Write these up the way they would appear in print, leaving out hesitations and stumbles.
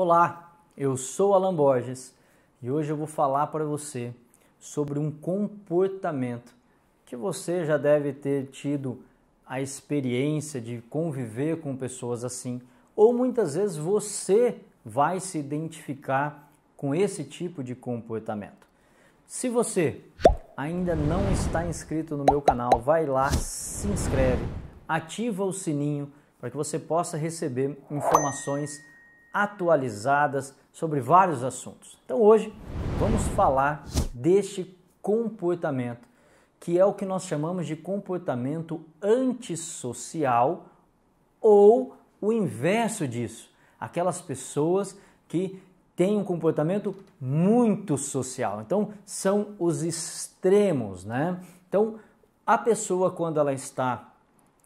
Olá, eu sou Alan Borges e hoje eu vou falar para você sobre um comportamento que você já deve ter tido a experiência de conviver com pessoas assim, ou muitas vezes você vai se identificar com esse tipo de comportamento. Se você ainda não está inscrito no meu canal, vai lá, se inscreve, ativa o sininho para que você possa receber informações atualizadas sobre vários assuntos. Então hoje vamos falar deste comportamento, que é o que nós chamamos de comportamento antissocial ou o inverso disso, aquelas pessoas que têm um comportamento muito social. Então são os extremos, né? Então a pessoa, quando ela está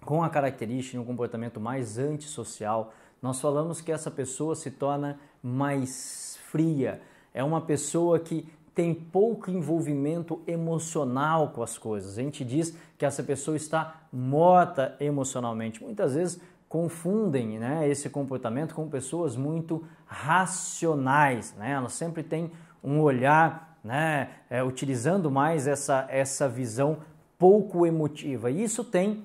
com a característica de um comportamento mais antissocial, nós falamos que essa pessoa se torna mais fria, é uma pessoa que tem pouco envolvimento emocional com as coisas. A gente diz que essa pessoa está morta emocionalmente. Muitas vezes confundem, né, esse comportamento com pessoas muito racionais, né? Elas sempre têm um olhar, né, utilizando mais essa visão pouco emotiva. E isso tem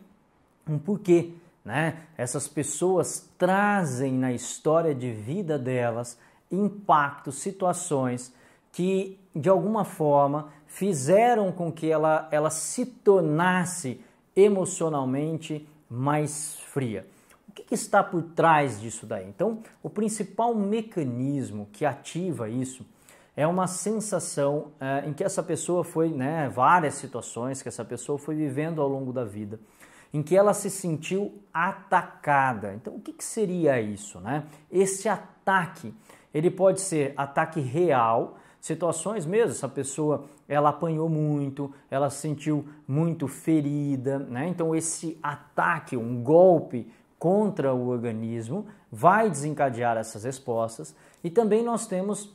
um porquê, né? Essas pessoas trazem na história de vida delas impactos, situações que de alguma forma fizeram com que ela se tornasse emocionalmente mais fria. O que está por trás disso daí? Então, o principal mecanismo que ativa isso é uma sensação em que essa pessoa foi, né, várias situações que essa pessoa foi vivendo ao longo da vida, em que ela se sentiu atacada. Então, o que seria isso, né? Esse ataque, ele pode ser ataque real, situações mesmo, essa pessoa, ela apanhou muito, ela se sentiu muito ferida, né? Então, esse ataque, um golpe contra o organismo, vai desencadear essas respostas. E também nós temos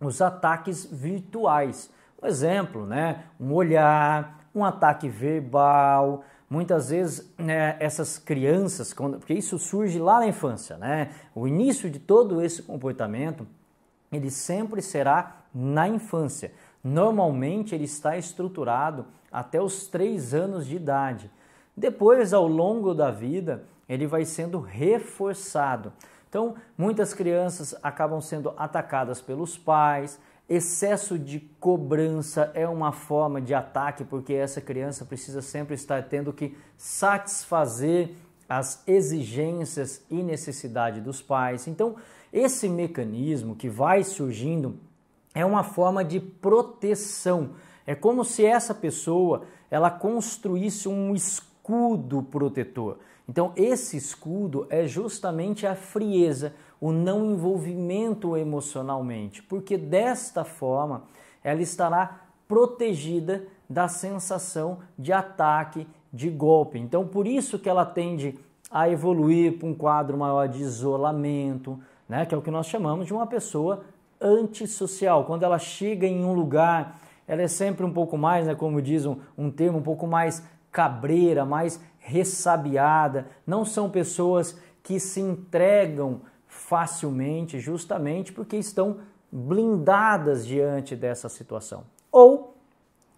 os ataques virtuais. Por exemplo, né, um olhar, um ataque verbal. Muitas vezes, né, essas crianças, porque isso surge lá na infância, né? O início de todo esse comportamento, ele sempre será na infância. Normalmente ele está estruturado até os 3 anos de idade. Depois, ao longo da vida, ele vai sendo reforçado. Então, muitas crianças acabam sendo atacadas pelos pais. Excesso de cobrança é uma forma de ataque, porque essa criança precisa sempre estar tendo que satisfazer as exigências e necessidade dos pais. Então, esse mecanismo que vai surgindo é uma forma de proteção. É como se essa pessoa ela construísse um escudo protetor. Então, esse escudo é justamente a frieza, o não envolvimento emocionalmente, porque desta forma ela estará protegida da sensação de ataque, de golpe. Então, por isso que ela tende a evoluir para um quadro maior de isolamento, né, que é o que nós chamamos de uma pessoa antissocial. Quando ela chega em um lugar, ela é sempre um pouco mais, né, como diz um termo, um pouco mais cabreira, mais ressabiada. Não são pessoas que se entregam facilmente, justamente porque estão blindadas diante dessa situação. Ou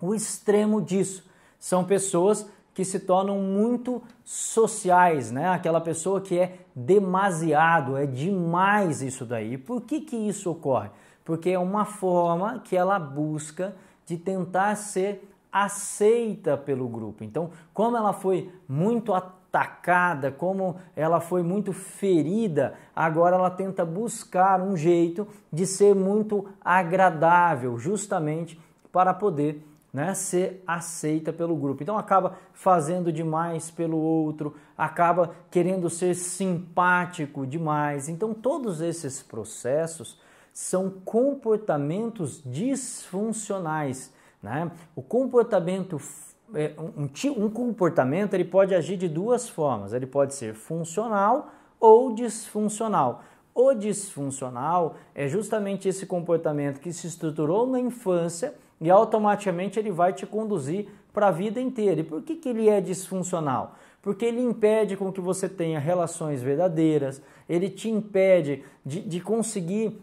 o extremo disso, são pessoas que se tornam muito sociais, né? Aquela pessoa que é demasiado, é demais isso daí. Por que isso ocorre? Porque é uma forma que ela busca de tentar ser aceita pelo grupo. Então, como ela foi muito atacada, como ela foi muito ferida, agora ela tenta buscar um jeito de ser muito agradável, justamente para poder, né, ser aceita pelo grupo. Então acaba fazendo demais pelo outro, acaba querendo ser simpático demais. Então todos esses processos são comportamentos disfuncionais, né? O comportamento, um comportamento ele pode agir de duas formas, ele pode ser funcional ou disfuncional. O disfuncional é justamente esse comportamento que se estruturou na infância e automaticamente ele vai te conduzir para a vida inteira. E por que ele é disfuncional? Porque ele impede com que você tenha relações verdadeiras, ele te impede de conseguir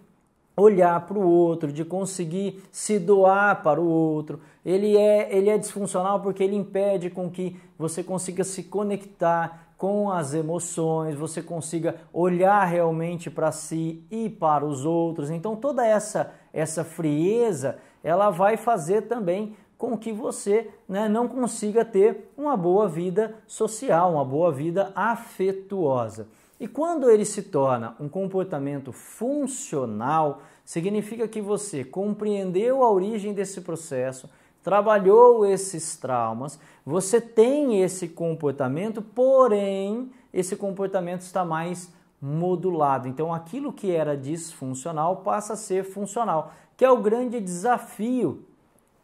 olhar para o outro, de conseguir se doar para o outro. Ele é disfuncional porque ele impede com que você consiga se conectar com as emoções, você consiga olhar realmente para si e para os outros. Então toda essa frieza, ela vai fazer também com que você, né, não consiga ter uma boa vida social, uma boa vida afetuosa. E quando ele se torna um comportamento funcional, significa que você compreendeu a origem desse processo, trabalhou esses traumas, você tem esse comportamento, porém esse comportamento está mais modulado. Então aquilo que era disfuncional passa a ser funcional, que é o grande desafio,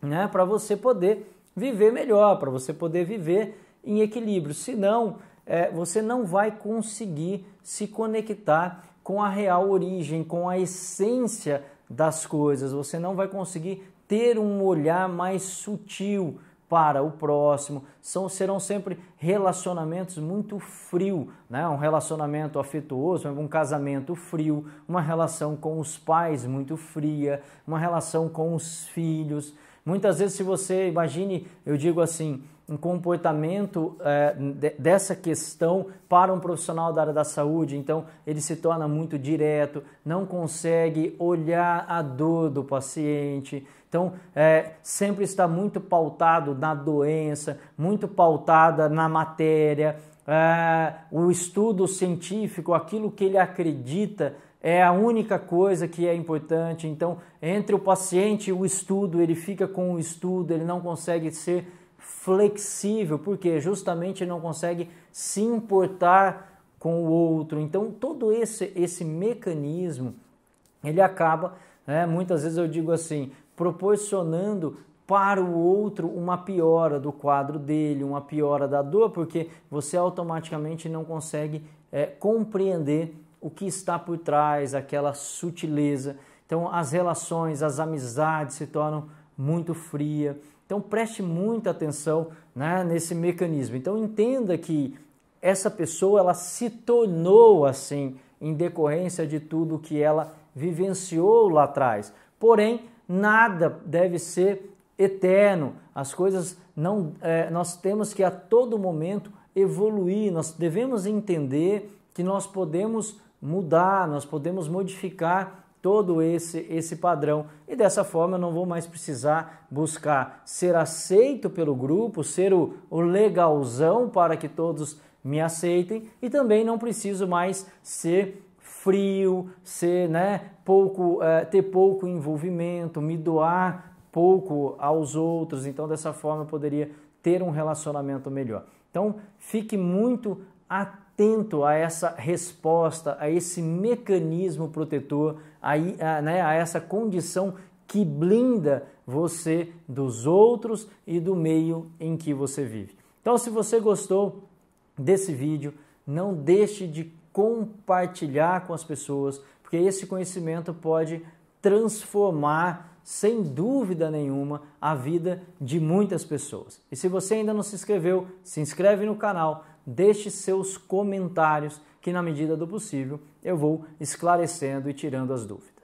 né, para você poder viver melhor, para você poder viver em equilíbrio. Senão, você não vai conseguir se conectar com a real origem, com a essência das coisas. Você não vai conseguir ter um olhar mais sutil para o próximo. Serão sempre relacionamentos muito frios, né? Um relacionamento afetuoso, um casamento frio, uma relação com os pais muito fria, uma relação com os filhos. Muitas vezes, se você imagine, eu digo assim, um comportamento dessa questão para um profissional da área da saúde, então ele se torna muito direto, não consegue olhar a dor do paciente, então sempre está muito pautado na doença, muito pautada na matéria, o estudo científico, aquilo que ele acredita, é a única coisa que é importante. Então, entre o paciente e o estudo, ele fica com o estudo, ele não consegue ser flexível, porque justamente ele não consegue se importar com o outro. Então, todo esse mecanismo, ele acaba, muitas vezes eu digo assim, proporcionando para o outro uma piora do quadro dele, uma piora da dor, porque você automaticamente não consegue compreender o que está por trás, aquela sutileza. Então as relações, as amizades se tornam muito frias. Então preste muita atenção, né, nesse mecanismo. Então entenda que essa pessoa ela se tornou assim em decorrência de tudo que ela vivenciou lá atrás. Porém, nada deve ser eterno. As coisas não, nós temos que a todo momento evoluir. Nós devemos entender que nós podemos mudar, nós podemos modificar todo esse padrão e dessa forma eu não vou mais precisar buscar ser aceito pelo grupo, ser o legalzão para que todos me aceitem e também não preciso mais ser frio, ser, ter pouco envolvimento, me doar pouco aos outros. Então dessa forma eu poderia ter um relacionamento melhor. Então fique muito atento a essa resposta, a esse mecanismo protetor, a essa condição que blinda você dos outros e do meio em que você vive. Então, se você gostou desse vídeo, não deixe de compartilhar com as pessoas, porque esse conhecimento pode transformar, sem dúvida nenhuma, a vida de muitas pessoas. E se você ainda não se inscreveu, se inscreve no canal, deixe seus comentários, que na medida do possível eu vou esclarecendo e tirando as dúvidas.